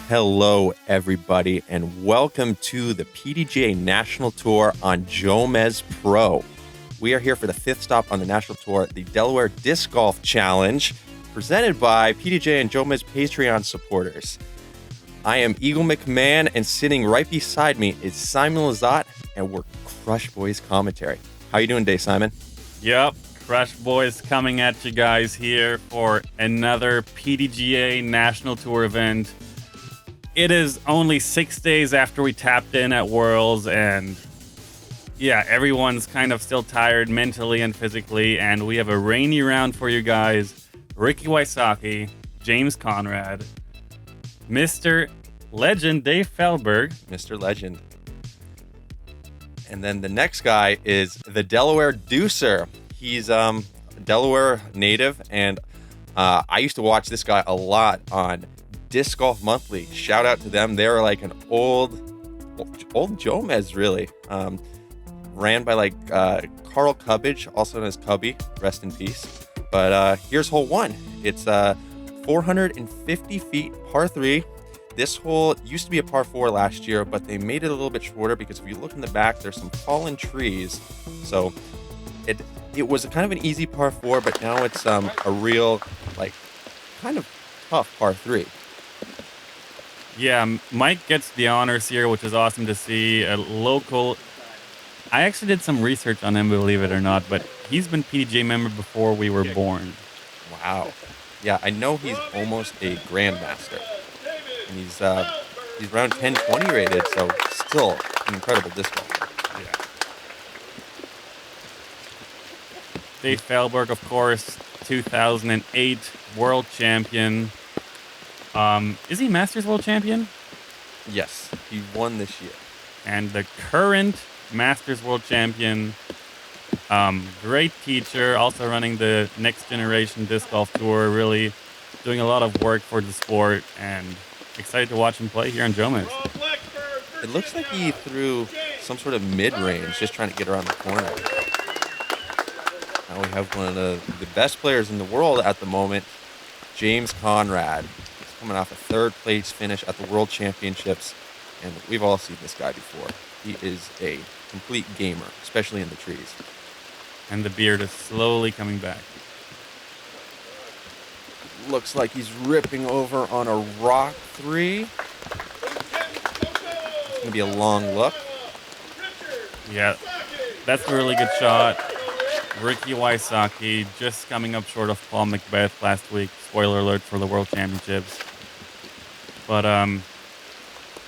Hello, everybody, and welcome to the PDGA National Tour on JomezPro. We are here for the fifth stop on the National Tour, the Delaware Disc Golf Challenge, presented by PDGA and Jomez Patreon supporters. I am Eagle McMahon, and sitting right beside me is Simon Lizotte, and we're Crush Boys commentary. How you doing today, Simon? Yep, Crush Boys coming at you guys here for another PDGA National Tour event. It is only 6 days after we tapped in at Worlds, and yeah, everyone's kind of still tired mentally and physically, and we have a rainy round for you guys. Ricky Wysocki, James Conrad, Mr. Legend Dave Feldberg. Mr. Legend. And then the next guy is the Delaware Deucer. He's a Delaware native, and I used to watch this guy a lot on Disc Golf Monthly. Shout out to them. They're like an old Jomez, really. Ran by like Carl Cubbage, also known as Cubby. Rest in peace. But here's hole one. It's 450 feet, par 3. This hole used to be a par 4 last year, but they made it a little bit shorter because if you look in the back, there's some fallen trees. So it was kind of an easy par 4, but now it's a real, like, kind of tough par 3. Yeah, Mike gets the honors here, which is awesome to see. A local. I actually did some research on him, believe it or not, but he's been PDGA member before we were born. Wow. Yeah, I know he's almost a grandmaster. And he's around 1020 rated, so still an incredible disc golfer. Yeah. Dave Feldberg, of course, 2008 world champion. Is he Masters World Champion? Yes, he won this year. And the current Masters World Champion. Great teacher, also running the Next Generation Disc Golf Tour, really doing a lot of work for the sport, and excited to watch him play here on Jomez. It looks like he threw some sort of mid-range, just trying to get around the corner. Now we have one of the best players in the world at the moment, James Conrad. Coming off a third place finish at the World Championships, and we've all seen this guy before. He is a complete gamer, especially in the trees. And the beard is slowly coming back. Looks like he's ripping over on a rock 3. It's gonna be a long look. Yeah, that's a really good shot. Ricky Wysocki just coming up short of Paul Macbeth last week. Spoiler alert for the World Championships. But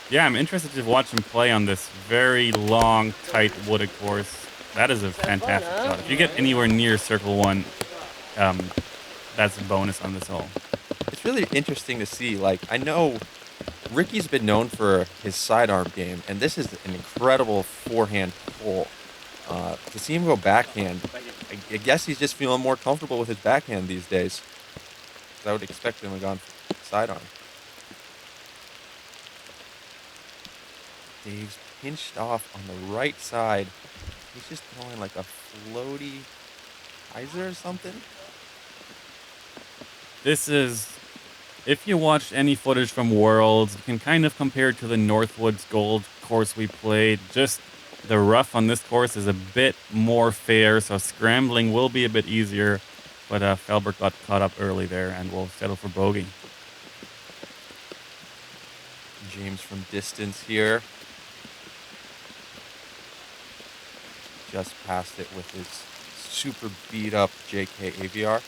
yeah, I'm interested to watch him play on this very long, tight wooded course. That is a fantastic shot. If you get anywhere near Circle 1, that's a bonus on this hole. It's really interesting to see. Like, I know Ricky's been known for his sidearm game, and this is an incredible forehand hole. To see him go backhand, I guess he's just feeling more comfortable with his backhand these days. I would expect him to have gone sidearm. Dave's pinched off on the right side. He's just throwing like a floaty hyzer or something. This is, if you watched any footage from Worlds, you can kind of compare it to the Northwoods Gold course we played. Just the rough on this course is a bit more fair, so scrambling will be a bit easier. But Feldberg got caught up early there and will settle for bogey. James from distance here. Just passed it with his super beat up JK AVR.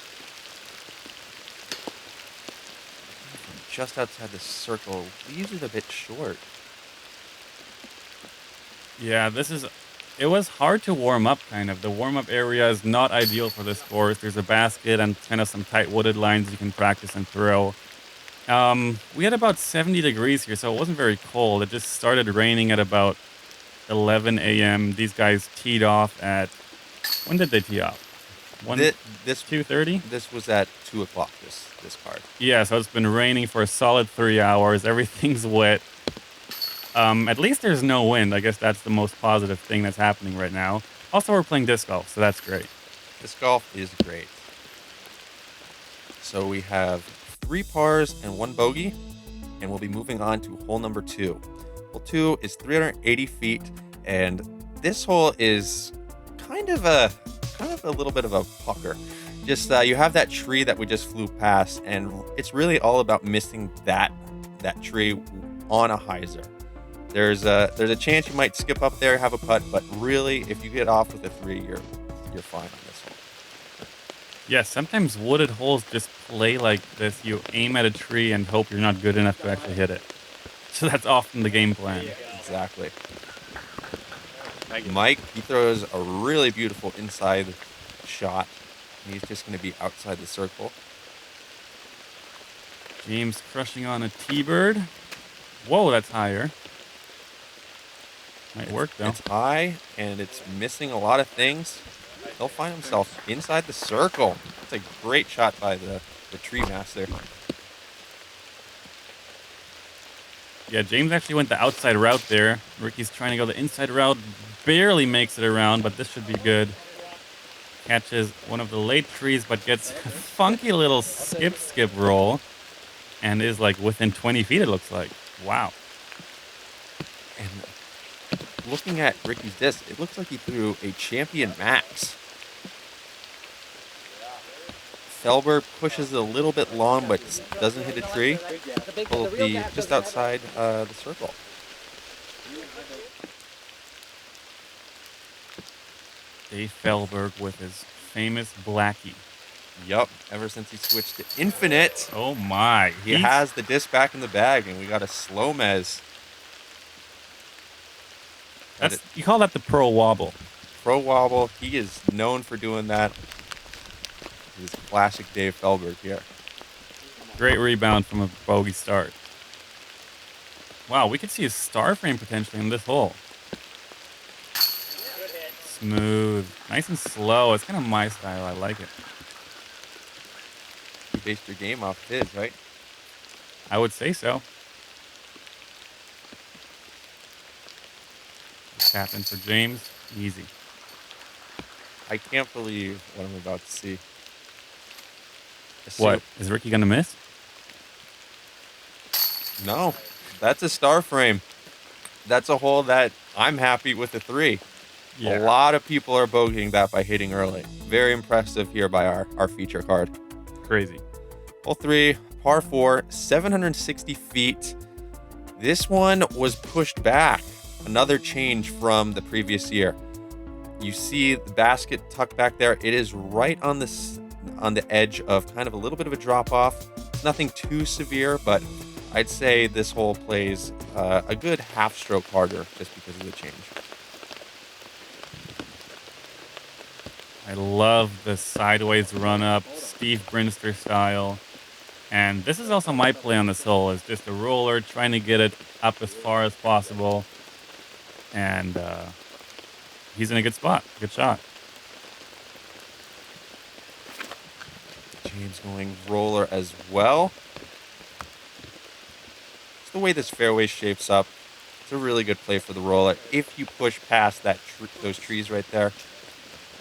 Just outside the circle, leaves it a bit short. Yeah, it was hard to warm up, kind of. The warm-up area is not ideal for this course. There's a basket and kind of some tight wooded lines you can practice and throw. We had about 70 degrees here, so it wasn't very cold. It just started raining at about 11 a.m. These guys teed off at... When did they tee off? 2:30? This was at 2 o'clock, this card. Yeah, so it's been raining for a solid 3 hours. Everything's wet. At least there's no wind. I guess that's the most positive thing that's happening right now. Also, we're playing disc golf, so that's great. Disc golf is great. So we have 3 pars and 1 bogey. and we'll be moving on to hole number 2. Hole 2 is 380 feet, and this hole is kind of a little bit of a pucker. Just you have that tree that we just flew past, and it's really all about missing that tree on a hyzer. There's a chance you might skip up there, have a putt, but really, if you get off with a 3, you're fine on this hole. Yeah, sometimes wooded holes just play like this. You aim at a tree and hope you're not good enough to actually hit it. So that's often the game plan. Exactly. Mike, he throws a really beautiful inside shot. He's just going to be outside the circle. James crushing on a T-bird. Whoa, that's higher. Might work, though. It's high, and it's missing a lot of things. He'll find himself inside the circle. It's a great shot by the tree master. Yeah, James actually went the outside route there. Ricky's trying to go the inside route. Barely makes it around, but this should be good. Catches one of the late trees, but gets a funky little skip roll. And is like within 20 feet, it looks like. Wow. And looking at Ricky's disc, it looks like he threw a Champion Max. Feldberg pushes it a little bit long, but doesn't hit a tree. Will be just outside the circle. Dave Feldberg with his famous Blackie. Yup, ever since he switched to Infinite. Oh my. He has the disc back in the bag, and we got a SloMez. You call that the Pro Wobble. Pro Wobble. He is known for doing that. This is classic Dave Feldberg here. Great rebound from a bogey start. Wow, we could see a star frame potentially in this hole. Smooth. Nice and slow. It's kind of my style. I like it. You based your game off his, right? I would say so. Tap in for James. Easy. I can't believe what I'm about to see. What? Is Ricky going to miss? No. That's a star frame. That's a hole that I'm happy with a 3. Yeah. A lot of people are bogeying that by hitting early. Very impressive here by our feature card. Crazy. Hole 3, par 4, 760 feet. This one was pushed back. Another change from the previous year. You see the basket tucked back there. It is right on the edge of kind of a little bit of a drop off. It's nothing too severe, but I'd say this hole plays a good half stroke harder just because of the change. I love the sideways run up, Steve Brinster style. And this is also my play on this hole, is just a roller, trying to get it up as far as possible. And he's in a good spot. Good shot. James going roller as well. It's the way this fairway shapes up. It's a really good play for the roller if you push past those trees right there.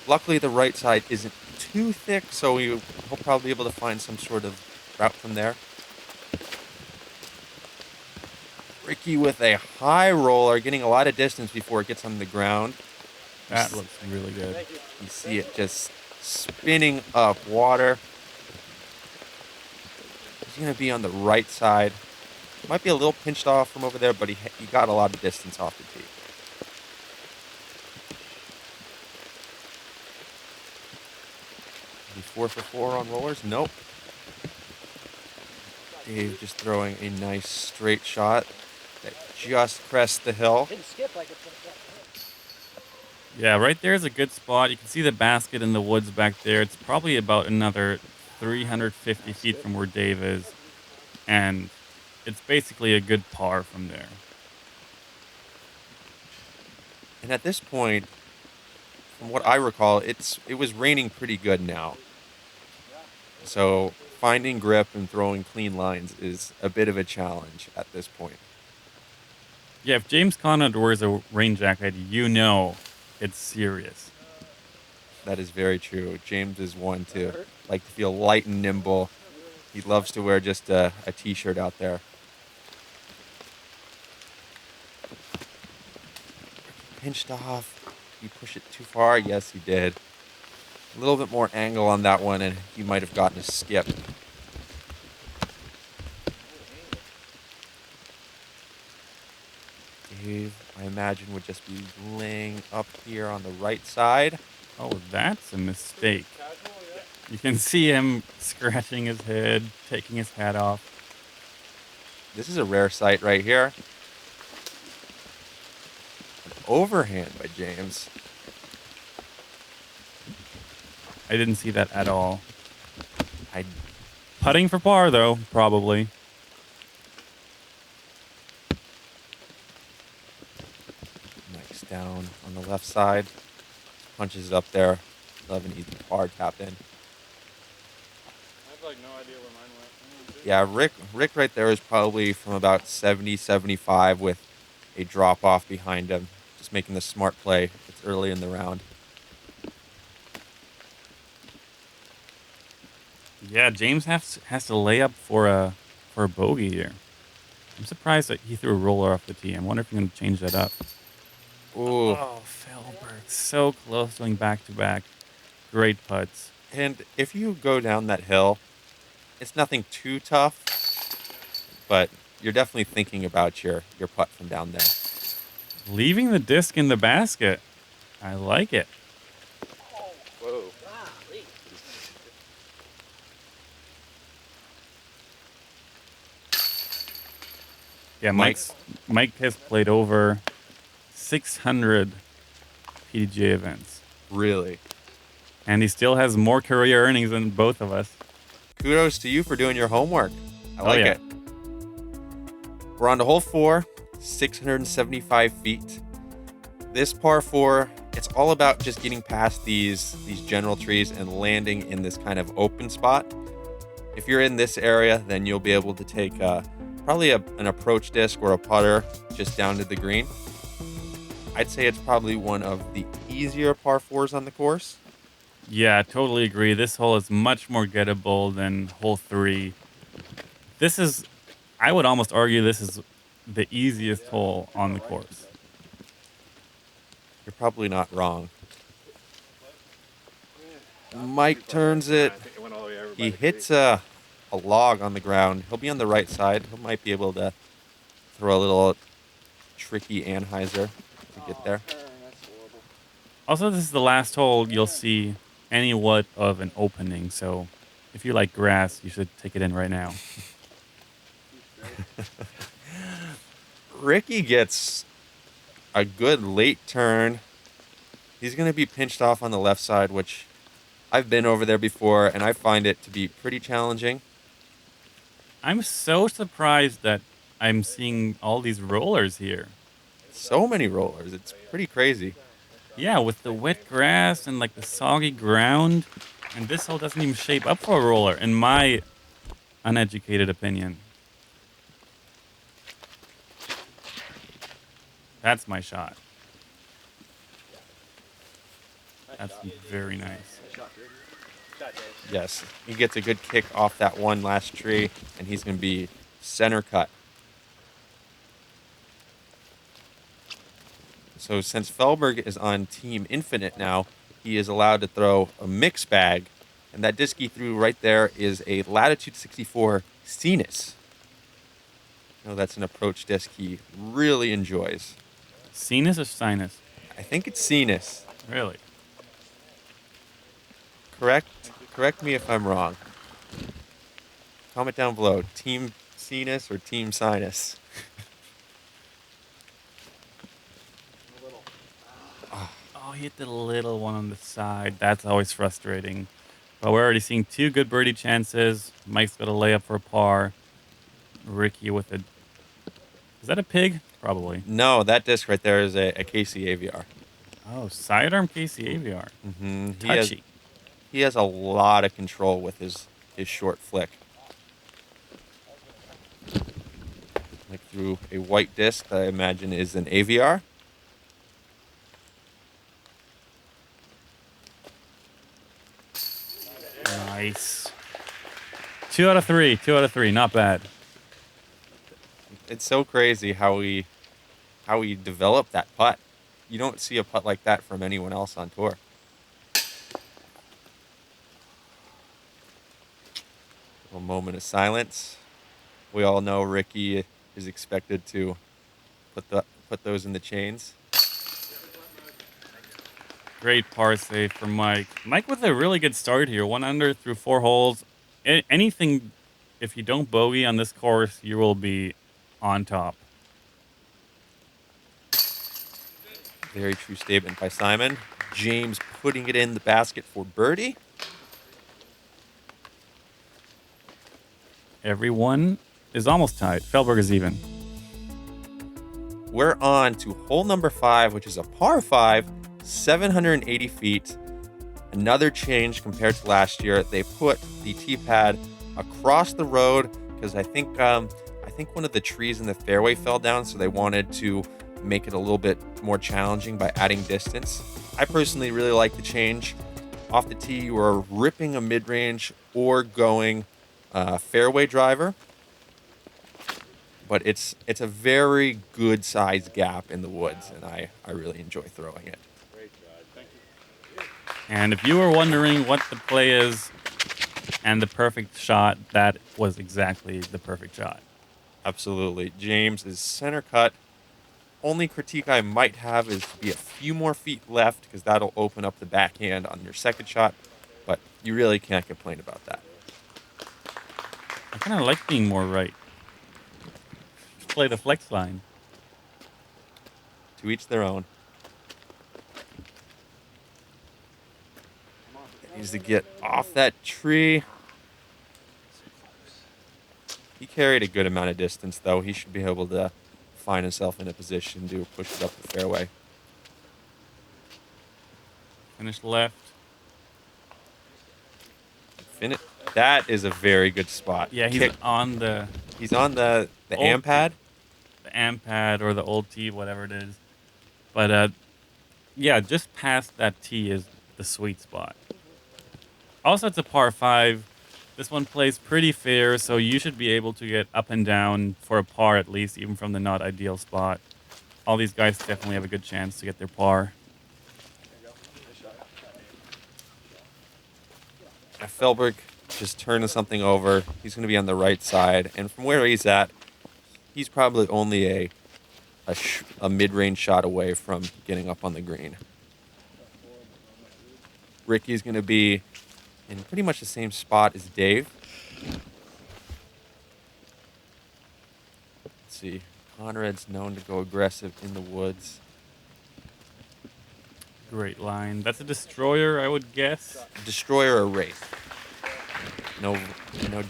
Luckily, the right side isn't too thick, so he'll probably be able to find some sort of route from there. Ricky with a high roller, getting a lot of distance before it gets on the ground. That looks really good. You see it just spinning up water. He's going to be on the right side. Might be a little pinched off from over there, but he got a lot of distance off the tee. Is he 4 for 4 on rollers? Nope. Dave just throwing a nice straight shot that just crests the hill. Yeah, right there is a good spot. You can see the basket in the woods back there. It's probably about another 350 feet from where Dave is. And it's basically a good par from there. And at this point, from what I recall, it was raining pretty good now. So finding grip and throwing clean lines is a bit of a challenge at this point. Yeah, if James Conrad wears a rain jacket, you know it's serious. That is very true. James is one to like to feel light and nimble. He loves to wear just a t-shirt out there. pinched off. Did he push it too far? Yes, he did. A little bit more angle on that one, and he might have gotten a skip. Dave, I imagine, would just be laying up here on the right side. Oh, that's a mistake. You can see him scratching his head, taking his hat off. This is a rare sight right here. An overhand by James. I didn't see that at all. I Putting for par, though, probably. Nice down on the left side. Punches it up there. 11 easy par tapped in. I have like no idea where mine went. Yeah, Rick right there is probably from about 70, 75 with a drop off behind him. Just making the smart play. It's early in the round. Yeah, James has to lay up for a bogey here. I'm surprised that he threw a roller off the tee. I wonder if he's going to change that up. Ooh. Oh, Feldberg, so close going back-to-back. Great putts. And if you go down that hill, it's nothing too tough, but you're definitely thinking about your putt from down there. Leaving the disc in the basket. I like it. Whoa. Yeah, Mike has played over 600 PDGA events. Really? And he still has more career earnings than both of us. Kudos to you for doing your homework. I like yeah. it. We're on to hole 4, 675 feet. This par 4, it's all about just getting past these general trees and landing in this kind of open spot. If you're in this area, then you'll be able to take probably an approach disc or a putter just down to the green. I'd say it's probably one of the easier par 4s on the course. Yeah, I totally agree. This hole is much more gettable than hole 3. I would almost argue this is the easiest hole on the course. You're probably not wrong. Mike turns it. He hits a log on the ground. He'll be on the right side. He might be able to throw a little tricky Anheuser to get there. Also, this is the last hole you'll see anywhat of an opening, so if you like grass, you should take it in right now. Ricky gets a good late turn. He's going to be pinched off on the left side, which I've been over there before, and I find it to be pretty challenging. I'm so surprised that I'm seeing all these rollers here. So many rollers. It's pretty crazy. Yeah, with the wet grass and like the soggy ground, and this hole doesn't even shape up for a roller, in my uneducated opinion. That's my shot. That's very nice. Yes, he gets a good kick off that one last tree, and he's going to be center cut. So since Feldberg is on Team Infinite now, he is allowed to throw a mix bag, and that disc he threw right there is a Latitude 64 Sinus. That's an approach disc he really enjoys. Sinus or sinus? I think it's Sinus. Really? Correct me if I'm wrong. Comment down below. Team Sinus or Team Sinus? Oh, he hit the little one on the side. That's always frustrating. But we're already seeing 2 good birdie chances. Mike's got a layup for a par. Ricky with a... Is that a pig? Probably. No, that disc right there is a KC AVR. Oh, sidearm KC AVR. Mm-hmm. Touchy. He has a lot of control with his short flick. Like through a white disc that I imagine is an AVR. Nice. 2 out of 3. 2 out of 3. Not bad. It's so crazy how we developed that putt. you don't see a putt like that from anyone else on tour. A moment of silence. We all know Ricky is expected to put those in the chains. Great par save for Mike. Mike with a really good start here. 1 under through 4 holes. Anything, if you don't bogey on this course, you will be on top. Very true statement by Simon. James putting it in the basket for birdie. Everyone is almost tied. Feldberg is even. We're on to hole number 5, which is a par 5, 780 feet. Another change compared to last year. They put the tee pad across the road because I think one of the trees in the fairway fell down, so they wanted to make it a little bit more challenging by adding distance. I personally really like the change. Off the tee, you are ripping a mid-range or going fairway driver, but it's a very good size gap in the woods, and I really enjoy throwing it. And if you were wondering what the play is and the perfect shot, that was exactly the perfect shot. Absolutely. James is center cut. Only critique I might have is to be a few more feet left because that'll open up the backhand on your second shot, but you really can't complain about that. I kind of like being more right. Just play the flex line. To each their own. Needs to get off that tree. He carried a good amount of distance, though. He should be able to find himself in a position to push it up the fairway. Finish left. That is a very good spot. Yeah, he's on the... He's on the am pad? The am pad or the old tee, whatever it is. But, yeah, just past that tee is the sweet spot. Also, it's a par 5. This one plays pretty fair, so you should be able to get up and down for a par at least, even from the not ideal spot. All these guys definitely have a good chance to get their par. Feldberg just turning something over. He's going to be on the right side, and from where he's at, he's probably only a mid-range shot away from getting up on the green. Ricky's going to be in pretty much the same spot as Dave. Let's see. Conrad's known to go aggressive in the woods. Great line. That's a destroyer, I would guess. Destroyer or wraith. No,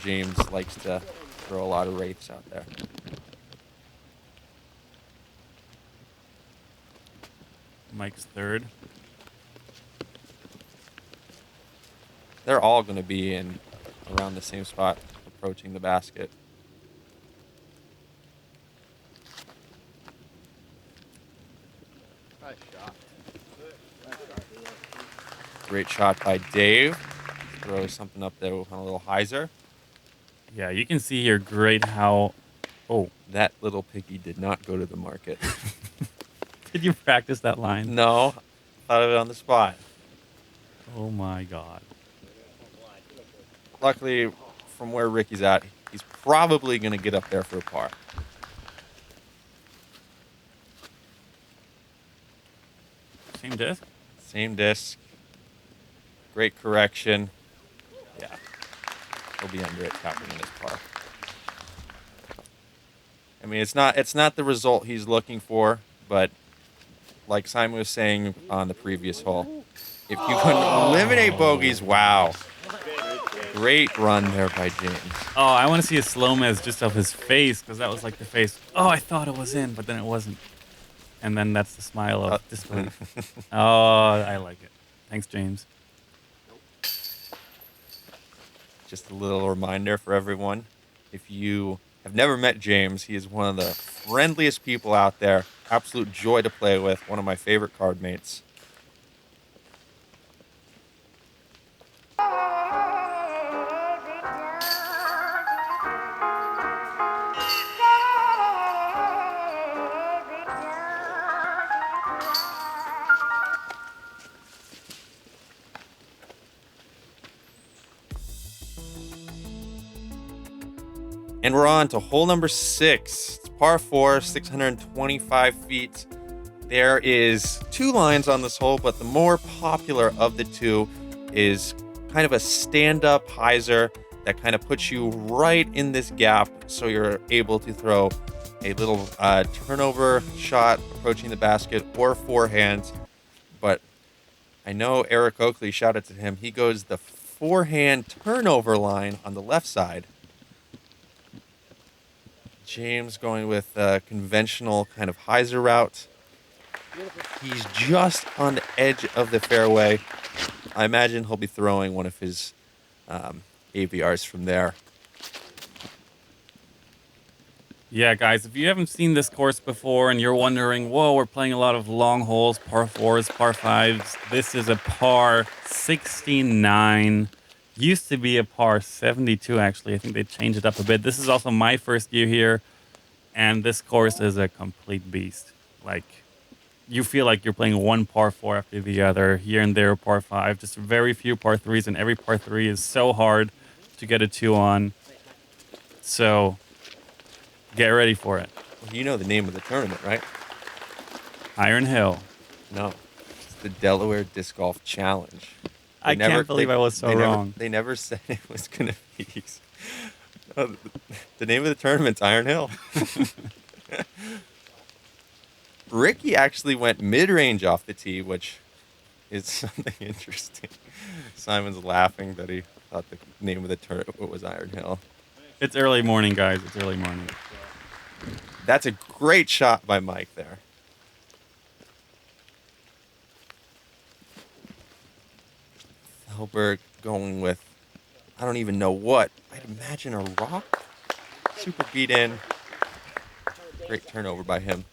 James likes to throw a lot of wraiths out there. Mike's third. They're all going to be in around the same spot, approaching the basket. Nice shot. Great shot by Dave. Throws something up there on a little hyzer. Yeah, you can see here great how... Oh. That little piggy did not go to the market. Did you practice that line? No. Thought of it on the spot. Oh, my God. Luckily, from where Ricky's at, he's probably going to get up there for a par. Same disc? Same disc. Great correction. Yeah. He'll be under it, tapping in his par. I mean, it's not the result he's looking for, but like Simon was saying on the previous hole, if you can eliminate bogeys, wow. Great run there by James. Oh, I want to see a SloMez just of his face, because that was like the face. Oh, I thought it was in, but then it wasn't. And then that's the smile of disbelief. Oh, I like it. Thanks, James. Just a little reminder for everyone. If you have never met James, he is one of the friendliest people out there. Absolute joy to play with. One of my favorite card mates. And we're on to hole number 6. It's par 4, 625 feet. There is 2 lines on this hole, but the more popular of the 2 is kind of a stand-up hyzer that kind of puts you right in this gap, so you're able to throw a little turnover shot approaching the basket or forehand. But I know Eric Oakley, shout out to him, he goes the forehand turnover line on the left side. James going with a conventional kind of hyzer route. He's just on the edge of the fairway. I imagine he'll be throwing one of his AVRs from there. Yeah, guys, if you haven't seen this course before and you're wondering, whoa, we're playing a lot of long holes, par 4s, par 5s. This is a par 69. Used to be a par 72, actually. I think they changed it up a bit. This is also my first year here, and this course is a complete beast. Like, you feel like you're playing one par 4 after the other, here and there par 5. Just very few par 3s, and every par 3 is so hard to get a 2 on. So, get ready for it. You know the name of the tournament, right? Iron Hill. No. It's the Delaware Disc Golf Challenge. I can't believe I was so wrong. They never said it was going to be. The name of the tournament's Iron Hill. Ricky actually went mid-range off the tee, which is something interesting. Simon's laughing that he thought the name of the tournament was Iron Hill. It's early morning, guys. It's early morning. That's a great shot by Mike there. Feldberg going with, I don't even know what. I'd imagine a rock. Super beat in. Great turnover by him.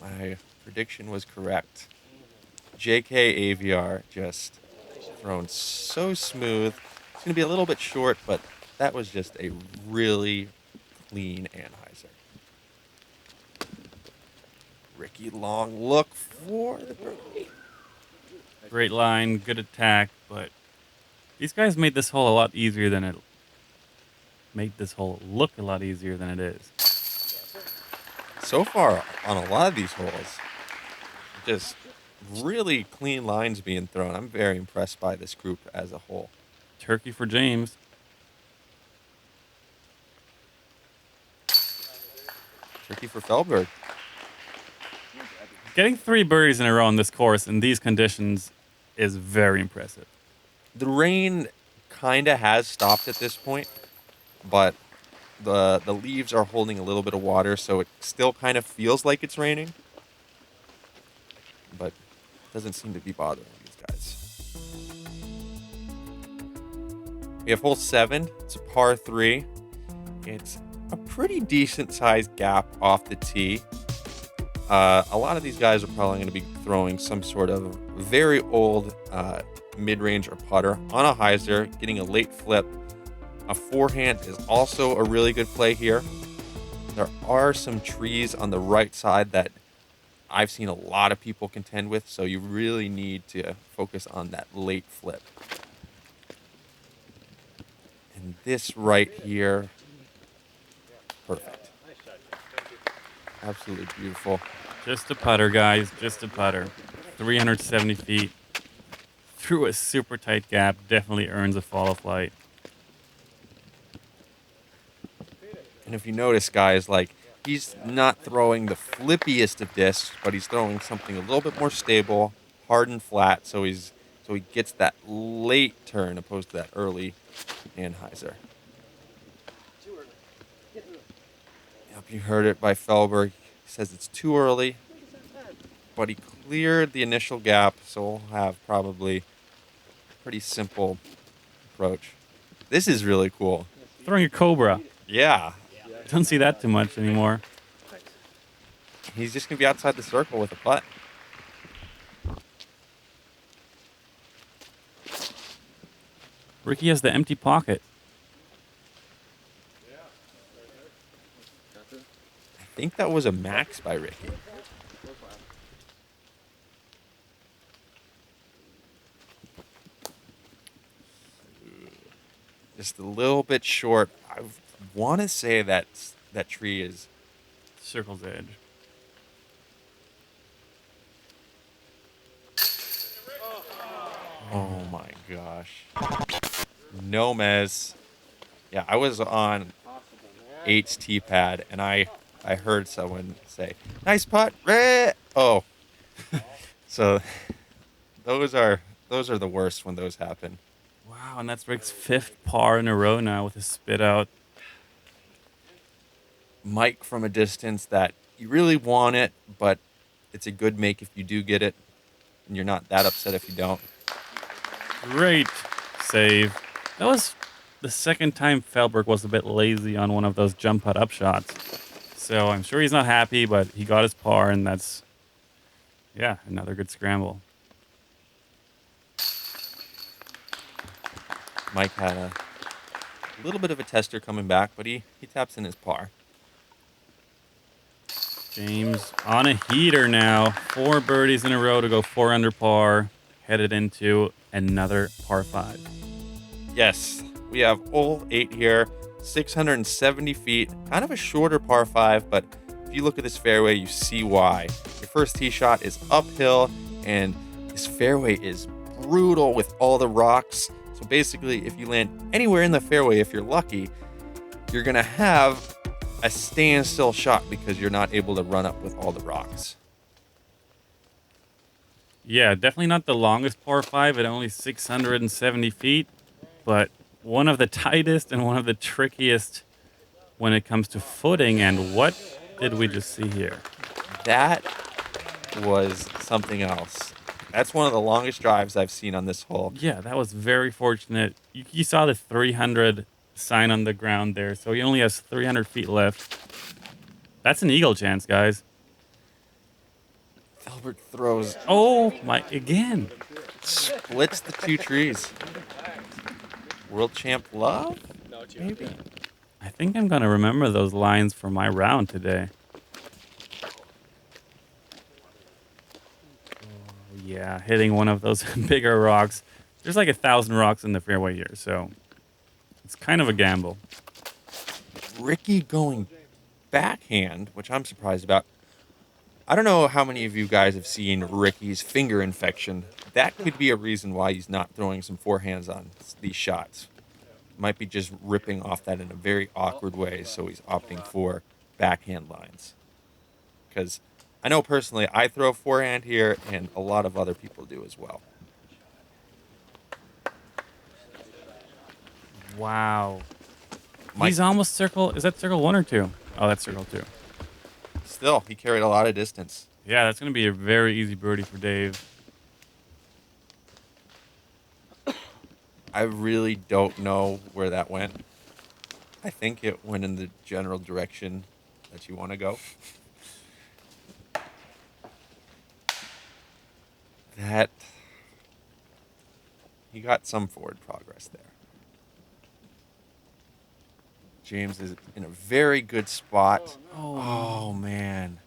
My prediction was correct. JK AVR just thrown so smooth. It's going to be a little bit short, but that was just a really clean anhyzer. Ricky long look for the birdie. Great line, good attack, but these guys made this hole a lot easier than it made this hole look a lot easier than it is. So far on a lot of these holes, just really clean lines being thrown. I'm very impressed by this group as a whole. Turkey for James. Turkey for Feldberg. Getting 3 birdies in a row on this course in these conditions is very impressive. The rain kind of has stopped at this point, but the leaves are holding a little bit of water, so it still kind of feels like it's raining. But it doesn't seem to be bothering these guys. We have hole 7. It's a par 3. It's a pretty decent sized gap off the tee. A lot of these guys are probably going to be throwing some sort of very old mid-range or putter on a hyzer, getting a late flip. A forehand is also a really good play here. There are some trees on the right side that I've seen a lot of people contend with, so you really need to focus on that late flip. And this right here, perfect. Absolutely beautiful. Just a putter, guys. Just a putter. 370 feet. Through a super tight gap. Definitely earns a FollowFlight. And if you notice, guys, like, he's not throwing the flippiest of discs, but he's throwing something a little bit more stable, hard and flat, so he gets that late turn opposed to that early anhyzer. Yep, you heard it by Feldberg. He says it's too early, but he cleared the initial gap, so we'll have probably a pretty simple approach. This is really cool. Throwing a Cobra. Yeah. Don't see that too much anymore. He's just going to be outside the circle with a putt. Ricky has the empty pocket. I think that was a max by Ricky. just a little bit short. I want to say that that tree is Circle's edge. Oh my gosh. NoMez. Yeah, I was on 8's tee pad and I heard someone say, "Nice putt, Ray." Oh. So those are the worst when those happen. Wow, and that's Rick's 5th par in a row now with a spit out. Mike from a distance that you really want it, but it's a good make if you do get it, and you're not that upset if you don't. Great save. That was the second time Feldberg was a bit lazy on one of those jump putt up shots. So I'm sure he's not happy, but he got his par, and that's, yeah, another good scramble. Mike had a little bit of a tester coming back, but he taps in his par. James on a heater now. 4 birdies in a row to go 4 under par. Headed into another par 5. Yes, we have hole 8 here, 670 feet, kind of a shorter par 5, but if you look at this fairway, you see why. Your first tee shot is uphill, and this fairway is brutal with all the rocks. So basically, if you land anywhere in the fairway, if you're lucky, you're going to have a standstill shot because you're not able to run up with all the rocks. Yeah, definitely not the longest par 5 at only 670 feet, but one of the tightest and one of the trickiest when it comes to footing. And what did we just see here? That was something else. That's one of the longest drives I've seen on this hole. Yeah, that was very fortunate. You saw the 300 sign on the ground there, so he only has 300 feet left. That's an eagle chance, guys. Feldberg throws. Oh, my, again. Splits the 2 trees. World champ love? Maybe. I think I'm going to remember those lines for my round today. Yeah, hitting one of those bigger rocks. There's like 1,000 rocks in the fairway here, so it's kind of a gamble. Ricky going backhand, which I'm surprised about. I don't know how many of you guys have seen Ricky's finger infection. That could be a reason why he's not throwing some forehands on these shots. Might be just ripping off that in a very awkward way, so he's opting for backhand lines. Because I know personally, I throw forehand here, and a lot of other people do as well. Wow. He's almost circle. Is that circle 1 or 2? Oh, that's circle 2. Still, he carried a lot of distance. Yeah, that's going to be a very easy birdie for Dave. I really don't know where that went. I think it went in the general direction that you want to go. That he got some forward progress there. James is in a very good spot. Oh man.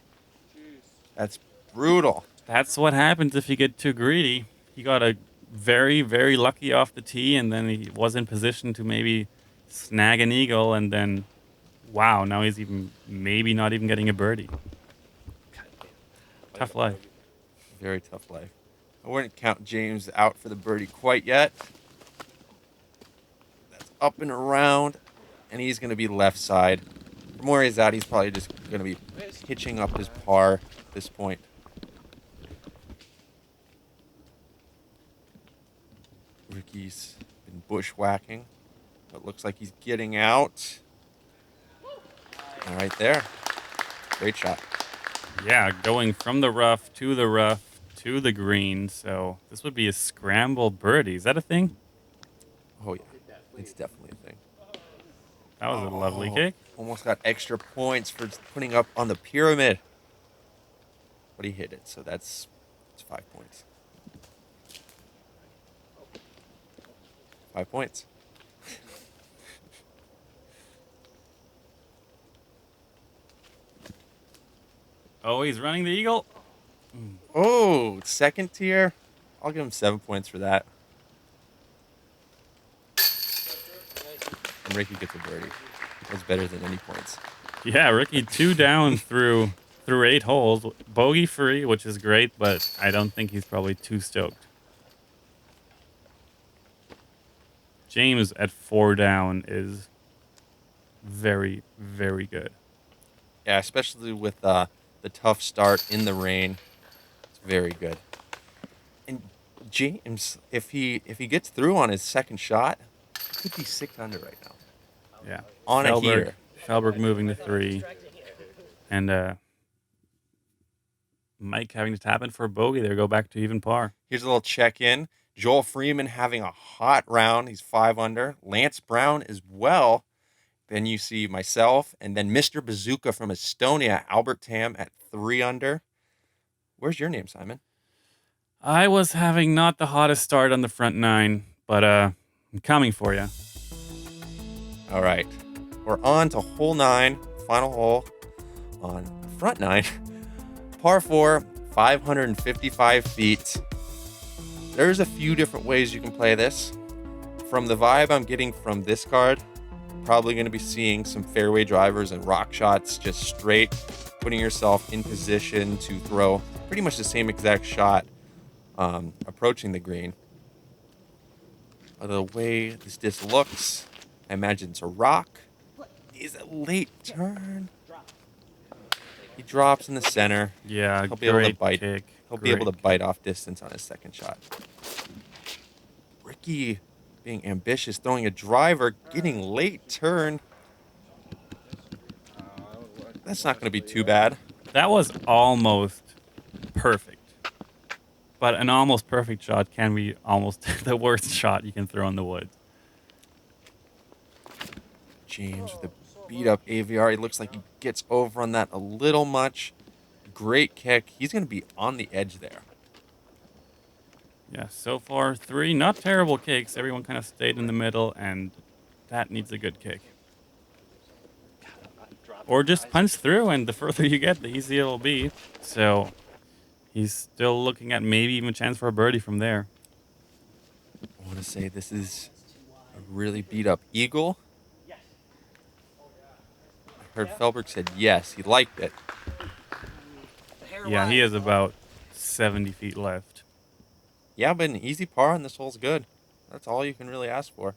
That's brutal. That's what happens if you get too greedy. He got a very, very lucky off the tee, and then he was in position to maybe snag an eagle, and then, wow, now he's maybe not even getting a birdie. Tough life. Very tough life. I wouldn't count James out for the birdie quite yet. That's up and around, and he's going to be left side. From where he's at, he's probably just going to be hitching up his par at this point. Ricky's been bushwhacking, but looks like he's getting out. And right there. Great shot. Yeah, going from the rough to the green. So this would be a scramble birdie. Is that a thing? Oh, yeah. It's definitely a thing. That was a lovely kick. Almost got extra points for putting up on the pyramid. But he hit it, so it's 5 points. 5 points. Oh, he's running the eagle. Oh, second tier. I'll give him 7 points for that. Ricky gets a birdie. That's better than any points. Yeah, Ricky 2 down through 8 holes, bogey free, which is great, but I don't think he's probably too stoked. James at 4 down is very, very good. Yeah, especially with the tough start in the rain. It's very good. And James, if he gets through on his second shot, he could be 6 under right now. Yeah. On a heater. Feldberg moving to 3. And Mike having to tap in for a bogey there, go back to even par. Here's a little check-in. Joel Freeman having a hot round. He's 5 under. Lance Brown as well. Then you see myself, and then Mr. Bazooka from Estonia, Albert Tam at 3 under. Where's your name, Simon? I was having not the hottest start on the front 9, but I'm coming for you. All right. We're on to hole 9, final hole on front 9. Par 4, 555 feet. There's a few different ways you can play this. From the vibe I'm getting from this card, probably going to be seeing some fairway drivers and rock shots just straight, putting yourself in position to throw pretty much the same exact shot approaching the green. The way this disc looks, I imagine it's a rock. Is a late turn. He drops in the center. Yeah, He'll be able to bite. Kick. He'll be able to bite off distance on his second shot. Ricky being ambitious, throwing a driver, getting late turn. That's not going to be too bad. That was almost perfect. But an almost perfect shot can be almost the worst shot you can throw in the woods. James with a beat up AVR. He looks like he gets over on that a little much. Great kick. He's going to be on the edge there. Yeah, so far 3 not terrible kicks. Everyone kind of stayed in the middle, and that needs a good kick. Or just punch through, and the further you get, the easier it'll be. So he's still looking at maybe even a chance for a birdie from there. I want to say this is a really beat up eagle. I heard Feldberg said yes, he liked it. Yeah, he has about 70 feet left. Yeah, but an easy par on this hole's good. That's all you can really ask for.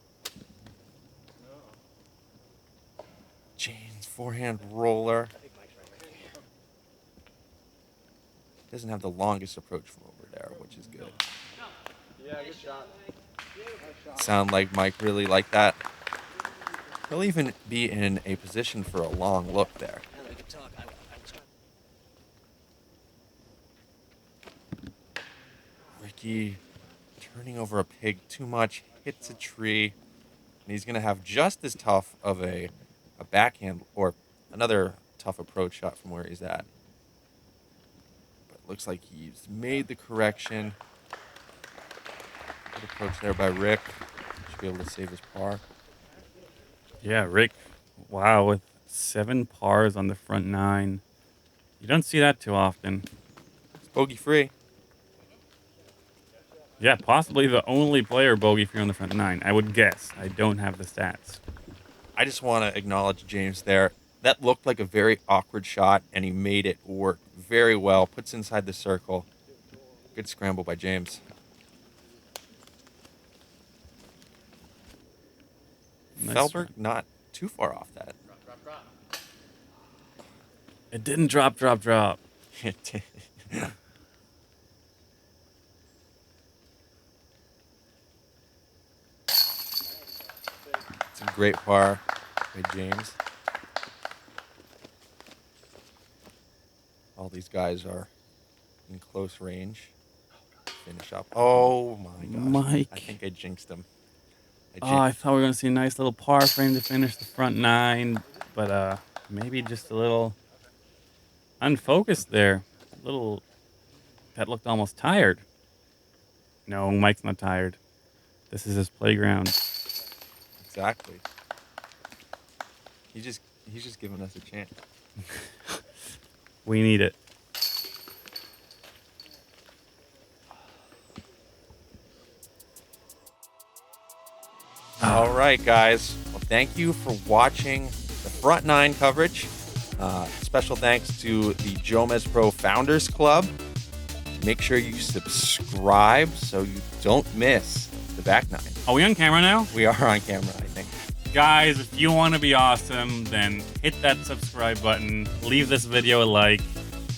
James, forehand roller. Doesn't have the longest approach from over there, which is good. Yeah, good shot. Sound like Mike really liked that. He'll even be in a position for a long look there. Ricky turning over a pig too much, hits a tree, and he's going to have just as tough of a backhand or another tough approach shot from where he's at. But it looks like he's made the correction. Good approach there by Rick. Should be able to save his par. Yeah, Rick, wow, with 7 pars on the front 9. You don't see that too often. It's bogey free. Yeah, possibly the only player bogey free on the front 9, I would guess. I don't have the stats. I just want to acknowledge James there. That looked like a very awkward shot, and he made it work very well. Puts inside the circle. Good scramble by James. Nice Feldberg try. not too far off that. It didn't drop. It's a great par by James. All these guys are in close range. Finish up. Oh my gosh. Mike. I think I jinxed him. I thought we were going to see a nice little par frame to finish the front 9, but maybe just a little unfocused there. A little, that looked almost tired. No, Mike's not tired. This is his playground. Exactly. He's just giving us a chance. We need it. All right, guys. Well, thank you for watching the Front 9 coverage. Special thanks to the JomezPro Founders Club. Make sure you subscribe so you don't miss the back 9. Are we on camera now? We are on camera, I think. Guys, if you want to be awesome, then hit that subscribe button, leave this video a like,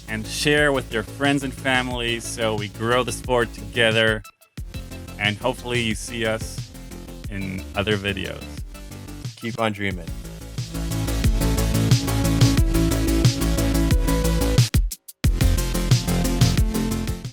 and share with your friends and family so we grow the sport together. And hopefully you see us in other videos. Keep on dreaming.